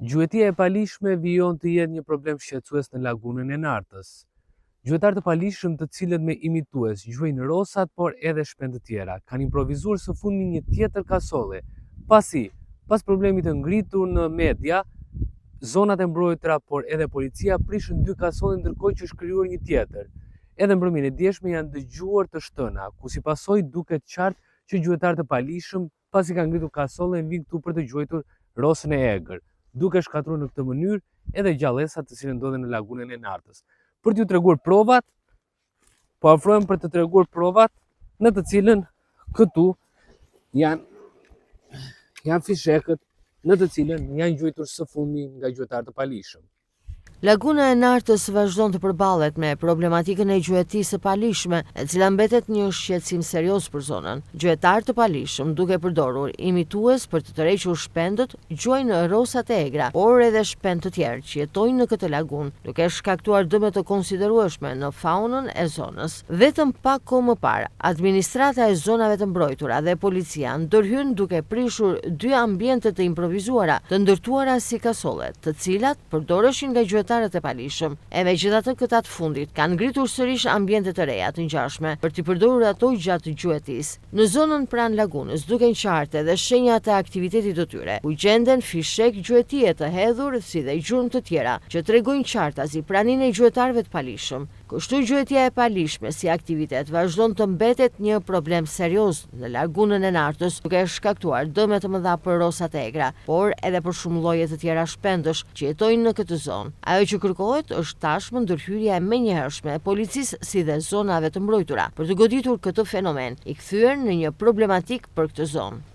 Gjuetia e palishme vijon të jetë një problem shqetësues në lagunën e Nartës. Gjuetar të palishëm të cilët me imitues gjuajnë rosat por edhe shpend të tjera, kanë improvizuar së fundmi një tjetër kasolle, pas problemit të ngritur në media, zonat e mbrojtura por edhe policia prishën 2 kasolle ndërkohë që është krijuar një tjetër. Edhe mbrëmjen e djeshme janë dëgjuar të shtëna, ku si pasojë duket qartë që gjuetar të palishëm pasi kanë ngritur kasollen vinë këtu për të gjuajtur rosën e egër, duke shkatruar në këtë mënyrë edhe gjallësat të cilët ndodhen në lagunën e Nartës. Për t'ju treguar provat, po afrohem për të treguar provat në të cilën këtu janë fishekët në të cilën janë gjuajtur së fundmi nga gjuetar të palishëm. Laguna e Nartës vazhdon të përballet me problematikën e gjuetisë së palishme, e cila mbetet një shqetësim serioz për zonën. Gjuetar të palishëm, duke përdorur imitues për të tërhequr shpendët, gjuajnë rosat e egra, por edhe shpend të tjerë që jetojnë në këtë lagunë, duke shkaktuar dëme të konsiderueshme në faunën e zonës. Vetëm pak kohë më parë, administrata e zonave të mbrojtura dhe policia ndërhyn duke prishur 2 ambiente të improvizuara, të ndërtuara si kasolle, të cilat përdoreshin nga gjuetarët e palishëm. E megjithatë, këta të fundit kanë ngritur sërish ambiente të reja të ngjashme për t'i përdorur ato gjatë gjuetisë. Në zonën pranë lagunës duken qartë dhe shenjat e aktivitetit të tyre, ku gjenden fishek gjuetie të hedhur si dhe gjurmë të tjera, që tregojnë qartazi praninë e gjuetarëve të palishëm. Kështu gjuetia e palishme si aktivitet vazhdon të mbetet një problem serioz në lagunën e Nartës, duke shkaktuar dëme të mëdha për rosat e egra, por edhe për shumë lloje të tjera shpendësh që jetojnë në këtë zonë. Ajo që kërkohet është tashmë ndërhyrja e menjëhershme e policisë si dhe zonave të mbrojtura për të goditur këtë fenomen, i kthyer në një problematik për këtë zonë.